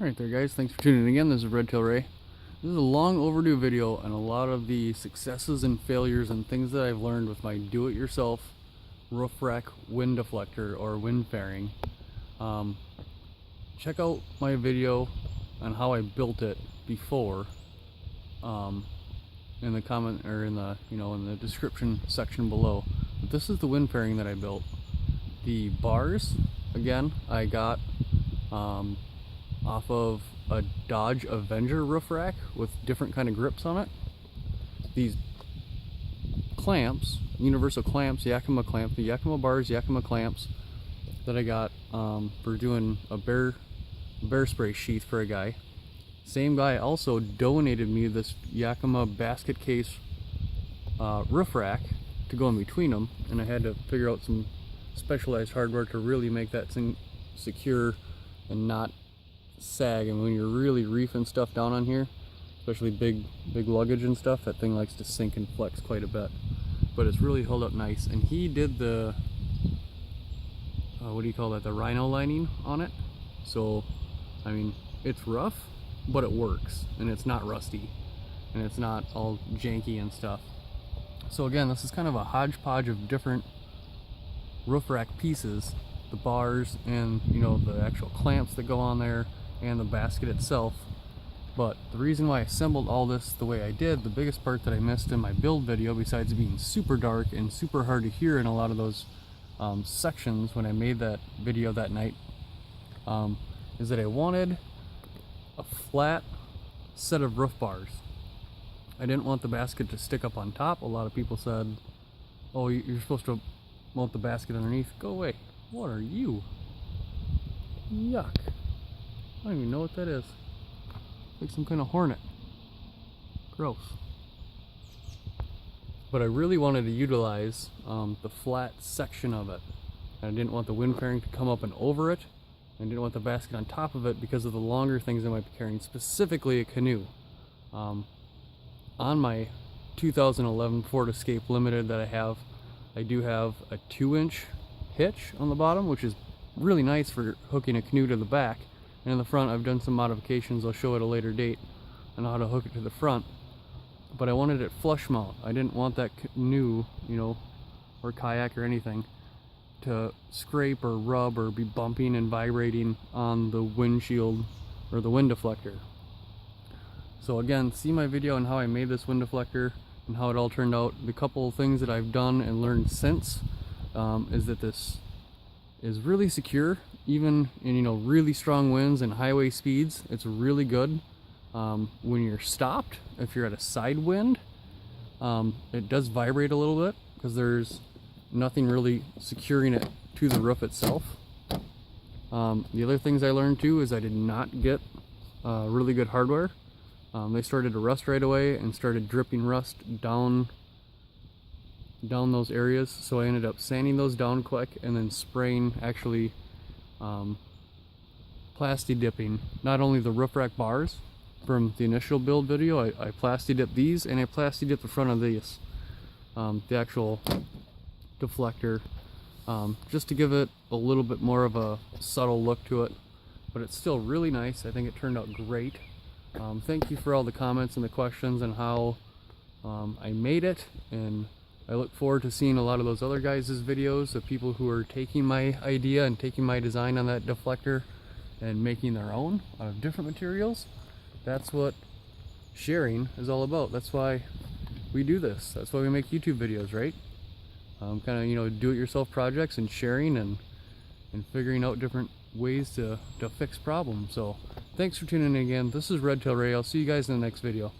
Alright there guys, thanks for tuning in again. This is Red Tail Ray. This is a long overdue video on a lot of the successes and failures and things that I've learned with my do-it-yourself roof rack wind deflector or wind fairing. Check out my video on how I built it before in the comment or in the description section below. But this is the wind fairing that I built. The bars, again, I got off of a Dodge Avenger roof rack with different kind of grips on it. These clamps, universal clamps, Yakima clamp, the Yakima bars, Yakima clamps that I got for doing a bear spray sheath for a guy. Same guy also donated me this Yakima basket case roof rack to go in between them, and I had to figure out some specialized hardware to really make that thing secure and not sag. And when you're really reefing stuff down on here, especially big luggage and stuff, that thing likes to sink and flex quite a bit. But it's really held up nice. And he did the what do you call that, the rhino lining on it. So I mean, it's rough, but it works, and it's not rusty, and it's not all janky and stuff. So again, this is kind of a hodgepodge of different roof rack pieces, the bars and the actual clamps that go on there and the basket itself. But the reason why I assembled all this the way I did, the biggest part that I missed in my build video, besides being super dark and super hard to hear in a lot of those sections when I made that video that night, is that I wanted a flat set of roof bars. I didn't want the basket to stick up on top. A lot of people said, oh, you're supposed to mount the basket underneath. Go away. What are you? Yuck. I don't even know what that is. Like some kind of hornet. Gross. But I really wanted to utilize the flat section of it. I didn't want the wind fairing to come up and over it. I didn't want the basket on top of it because of the longer things I might be carrying, specifically a canoe. On my 2011 Ford Escape Limited that I do have a 2-inch hitch on the bottom, which is really nice for hooking a canoe to the back. And in the front, I've done some modifications. I'll show at a later date on how to hook it to the front. But I wanted it flush mount. I didn't want that canoe, or kayak or anything, to scrape or rub or be bumping and vibrating on the windshield or the wind deflector. So again, see my video on how I made this wind deflector and how it all turned out. The couple of things that I've done and learned since is that this is really secure, even in really strong winds and highway speeds. It's really good when you're stopped. If you're at a side wind, it does vibrate a little bit because there's nothing really securing it to the roof itself. The other things I learned too is I did not get really good hardware. They started to rust right away and started dripping rust down those areas, so I ended up sanding those down quick and then spraying, actually plasti dipping not only the roof rack bars from the initial build video. I plasti dipped these, and I plasti dipped the front of these, the actual deflector, just to give it a little bit more of a subtle look to it. But it's still really nice. I think it turned out great. Thank you for all the comments and the questions and how I made it, and I look forward to seeing a lot of those other guys' videos of people who are taking my idea and taking my design on that deflector and making their own out of different materials. That's what sharing is all about. That's why we do this. That's why we make YouTube videos, right? Kind of do-it-yourself projects and sharing and figuring out different ways to fix problems. So thanks for tuning in again. This is Red Tail Ray. I'll see you guys in the next video.